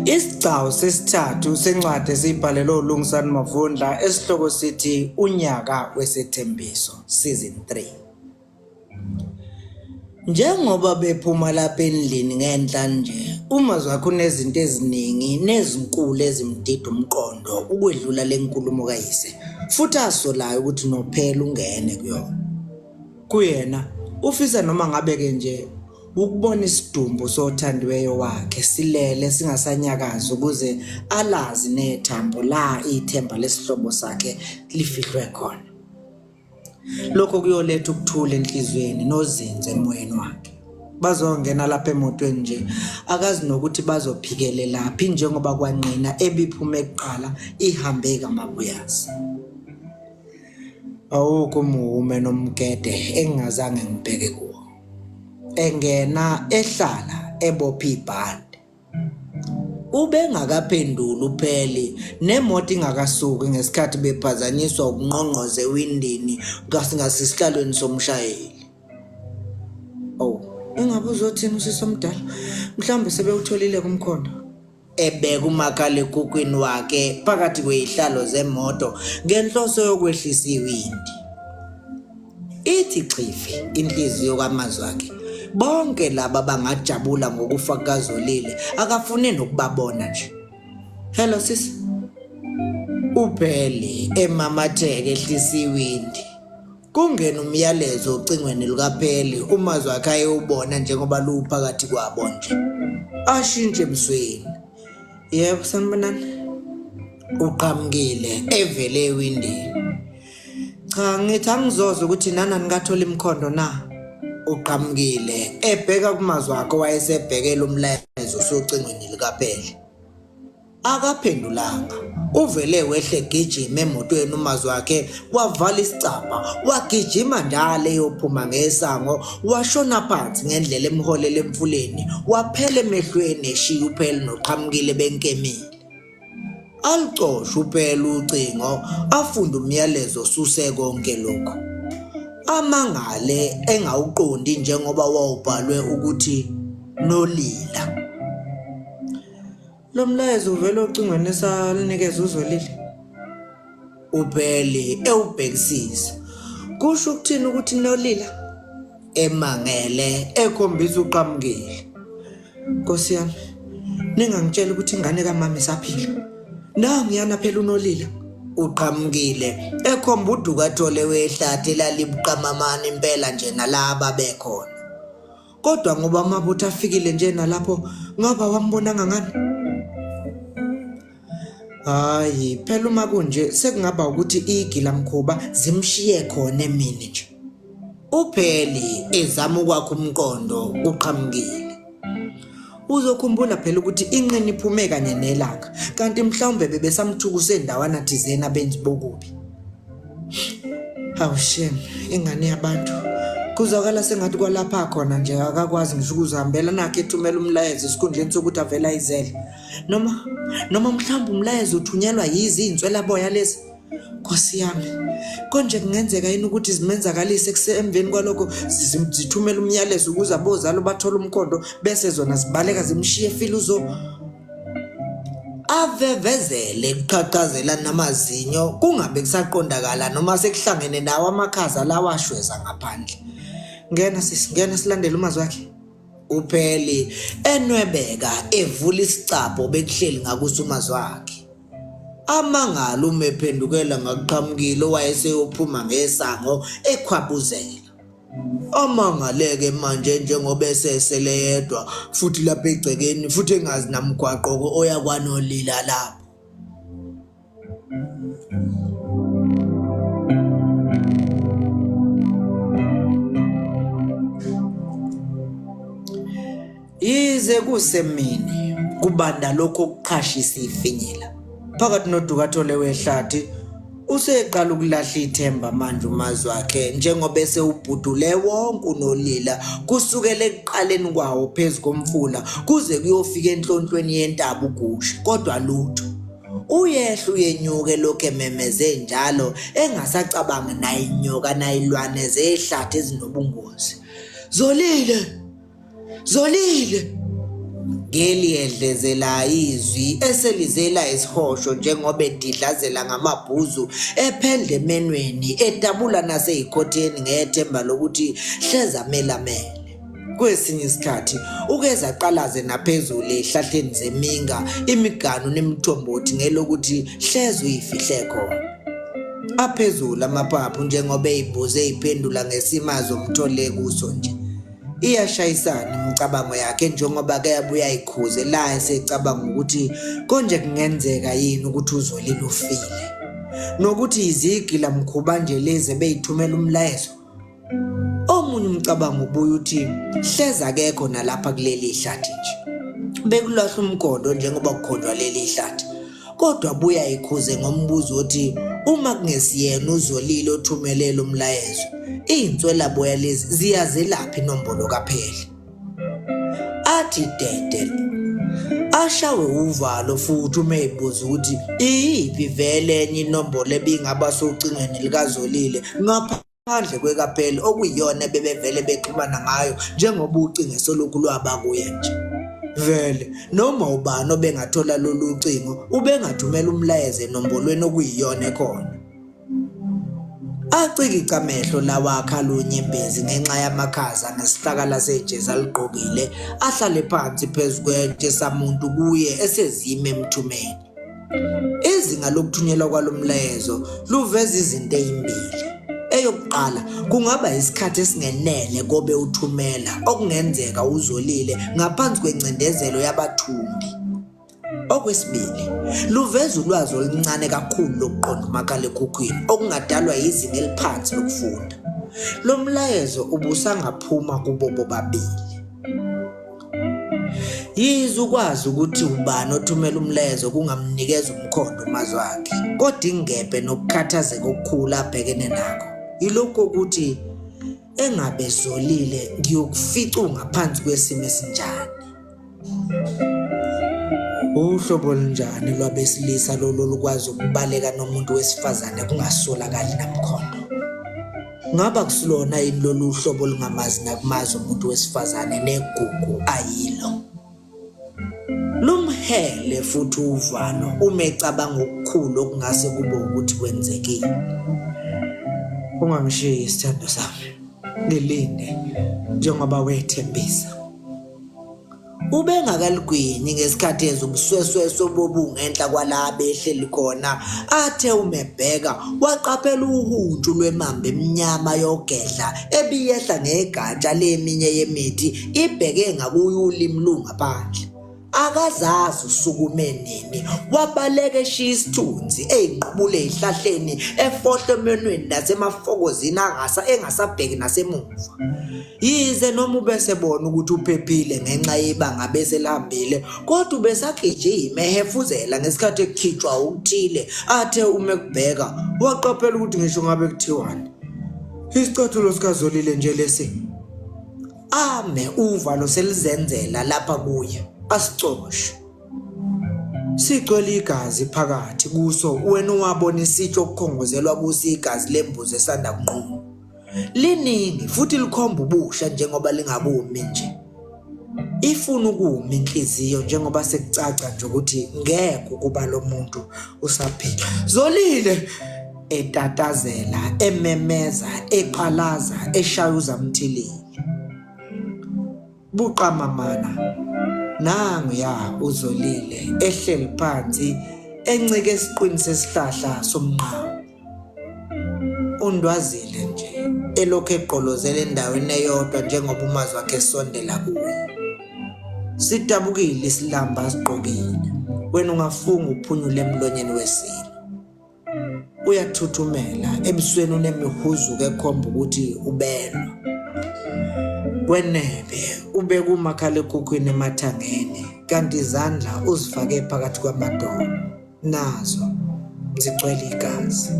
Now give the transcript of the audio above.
Isigcawu sesithathu sencwadi esibhalelwe uLungisani Mavundla esihloko sithi Unyaka Wesithembiso season 3. Njengoba bephuma lapha endlini ngenhla nje, umazwakhe unezinto eziningi nezinkulu ezimdida umqondo ukwedlula lenkulumo kayise, futhi asolayo ukuthi nophela ungene kuyona. Kuyena ufisa noma ngabe-ke nje ukubona isidumbu sothandiweyo wakhe silele singasanyakazi ukuze alazi nethambo la ithemba lesihlobo sakhe lifihlwe khona. Lokho kuyoletha ukuthula enhlizweni nozinze emoyeni wakhe. Bazongena lapha emotweni nje akazi nokuthi bazophikele laphi njengoba kwanqina ebiphume ekuqala ihambe kamabuyazi. Awukho umume nomgede engingazange ngibheke kuwo. Engena ehlala ebopha ibhande. Ubengakaphenduli upheli nemoto ingakasuki ngesikhathi bephazanyiswa ukungqongqoze ewindini ngasingasihlalweni somshayeli. Ingabe uzothini usisi omdala? Mhlawumbe sebewutholile kumkhondo. Ebeka umakhalekhukhwini wakhe phakathi kwezihlalo zemoto ngenhloso yokwehlisa iwindi. Ithi chifi inhliziyo kamazwakhe. Bonke laba bangajabula ngokufa kukazolile, akafune nokubabona nje. Hello sis. Upheli emamatheke ehlisa iwindi. Kungena umyalezo ocingweni lukapheli umazwakhe ayewubona njengoba luphakathi kwabo nje. Ashintshe emsweni. Yebo sanibonani. Uqhamukile evele ewindini. Cha ngithi angizoza ukuthi nana nikathola imkhondo na. Uqhamukile ebheka kumazwakhe wayesebhekela umlayezo usocingweni likapheli. Akaphendulanga. Uvele wehle egijima emotweni umazwakhe wavala isicabha wagijima njalo eyophuma ngesango washona phansi ngendlela emholela emfuleni waphela emehlweni eshiya upheli noqhamukile benkemile. Alicosha upheli ucingo afunda umyalezo suse konke lokho. Amangale engawuqondi njengoba wawubhalwe ukuthi nolila. Lo mlayezo uvela ocingweni esalinikeza uzolile. Upheli ewubhekisisa. Kusho ukuthini ukuthi nolila? Emangele ekhombisa uqhamukile. Nkosi yami, ningangitshela ukuthi ingane kamama isaphila. Ngiyana phela unolila. Uqhamukile ekhomba udukathole wehlathi lalibuqamamana impela nje nalaba bekhona. Kodwa ngoba amabutho afikile nje nalapho ngoba wambonanga ngani? Hayi phela uma kunje sekungaba ukuthi igila mkhuba zimshiye khona emini nje. Upheli ezama ukwakha umqondo uqhamukile. Uzokhumbula phela ukuthi inqini iphume kanye nelanga kanti mhlawumbe bebesamthukuse endawana thizena abenzi bokubi. Awushem ingane yabantu kuzakala sengathi kwalapha khona nje akakwazi ngisho ukuzihambela nakhe ethumela umlayezo esikhundleni sokuthi avela izele noma mhlawumbe umlayezo uthunyelwa yizintswela boya lezi. Nkosi yami konje kungenzeka yini ukuthi zimenzakalise kusemveni kwalokho zithumela umyalezo ukuze abozalo bathola umkhondo bese zona zibaleka zimshiye filuzo. Avevezele kuqhaqhazela namazinyo kungabe kusaqondakala noma sekuhlangene nawo amakhaza lawa ashweza ngaphandle. Ngena sisi ngena silandele umazwakhe. Upheli enwebeka evula isicapho bekuhleli ngakuso umazwakhe. Amangalo umephendukela ngaqhamukile wayeseyophuma ngesango ekhwabuzela. Amangaleke manje njengoba esesele yedwa futhi lapha egcekeni futhi engazi namgwaqo oya kwanolila lapho. Ize kusemini kubanda lokho kuqhashisa ifinyela. Phakathi nodukathole wehlathi useqala ukulahla ithemba manje umazwakhe njengoba esewubhudule wonke unolila kusukela ekuqaleni kwawo phezulu komfula kuze kuyofika enhlonhlweni yentaba ugusha kodwa lutho. Uyehla uyenyuke lokho ememeze njalo engasacabanga naye inyoka nayilwane zehlathi ezinobungozi. Zolile ngeli edlezela izwi eselizela isihosho njengoba edidlazela ngamabhuzu ephendle emenweni edabula naseyikhotheni ngethemba lokuthi hleza melamele. Kwesinye isikhathi ukeza qalaze naphezulu ehlahleni zeminga imiganu nemithombothi ngelokuthi hleza uyifihle khona. Aphezulu amaphaphu njengoba ezibuze eziphendula ngesimazo umthole kuso nje. Iyashayisana imicabango yakhe njengoba keyabuya ayikhuze la esecabanga ukuthi konje kungenzeka yini ukuthi uzolile ufile. Nokuthi izigila mkhuba nje leze beyithumela umlayezo. Omunye umcabango ubuye uthi hleza akekho nalapha kuleli ihlathi nje. Bekulahla umgondo njengoba kukhonjwa leli ihlathi. Kodwa buya ayikhuze ngombuzo othi uma kungesiyena uzolile othumelela umlayezo, izinswela boya lezi ziyazelaphi inombolo kaphela. Athi dede ashawe uvalo futhi umeyibuza ukuthi iyiphi vele enye inombolo ebingaba socingweni likazolile ngaphandle kwekaphela okuyiyona bebevele bexhumana ngayo njengoba ucingo solokhu lwaba kuye nje. Vele noma ubani obengathola lolu cingo ubengathumela umlayezo enombolweni okuyiyona ekhona. Acikika amehlo lawa akhalunye imbezi ngenxa yamakhaza nesihlakala sejezi aligqokile ahlale phansi phezu kwetshe samuntu kuye esezime emthumeni. Izinga lokuthunyelwa kwalomlayezo luveza izinto ezimbili. Eyokuqala kungaba isikhathi esingenene kobe uthumela okungenzeka uzolile ngaphansi kwencindezelo yabathumbi. Okwesibili luveza ulwazi oluncane kakhulu lokuqonda umakhalekhukhwini okungadalwa izinga eliphansi lokufunda. Lo mlayezo ubusangaphuma kubo bobabili. Yize ukwazi ukuthi ubani othumela umlayezo kungamnikeza umkhondo umazi wakhe, kodwa ingebhe nokukhathazeka okukhulu abhekene nakho ilokho ukuthi engabe solile ngiyokufica ngaphansi kwesimo esinjani. Uhlobo olunjani lwabesilisa lolo lukwazi ukubaleka nomuntu wesifazane kungasolakali namkhondo? Ngaba kusilona yini lolu uhlobo olungamazi nakumazi umuntu wesifazane negugu ayilo? Lumhele futhi uvalo umecabanga okukhulu okungase kube ukuthi kwenzekile. Ungangishiyi isithando sami, ngilinde njengoba wethembisa. Ubengakaligwini ngesikhathi ezobusweswe sobobungenhla kwala behleli khona athe umebheka waqaphela uhuntshu lwemamba eminyama yogedla ebiyehla ngegatsha leminye yemithi ibheke ngakuye ulimi lungaphandle. Akazazi usukume nini wabaleka eshiya isithunzi eyinqubule ezihlahleni efohle emenweni nasemafokozini engasabheki nasemuva. Yize noma ubesebona ukuthi uphephile ngenxa yebanga beselihambile kodwa ubesagijima ehefuzela ngesikhathi ekukhitshwa ukuthile athe umekubheka waqaphela ukuthi ngisho ngabe kuthiwani isicathulo sikazolile nje lesi ame uvalo selizenzela lapha kuye asicoshe. Sigcwele igazi phakathi kuso wena wabona isitsho okukhongozelwa kuso igazi lembuzi esanda kunquma. Liningi futhi likhomba ubusha njengoba lingakumi nje. Ifuna ukuma inhliziyo njengoba sekucaca nje ukuthi ngeke ukuba lo muntu usaphila. Zolile etatazela, ememeza, eqalaza, eshayuza umthilili. Buqamamana nangu ya uzolile ehleli phansi encike esiqwini sesihlahla somnqawo. Undwazile nje elokhu eqolozela endaweni eyodwa njengoba umazi wakhe esondela kuye. Sidabukile isilamba asiqokile wena ungafunga uphunyule emlonyeni wesilo. Uyathuthumela ebusweni unemihuzuko ekhomba ukuthi ubelwa. Wenebe ubeka umakhalekhukhwini emathangeni kanti izandla uzifake phakathi kwamadolo nazo zigcwele igazi.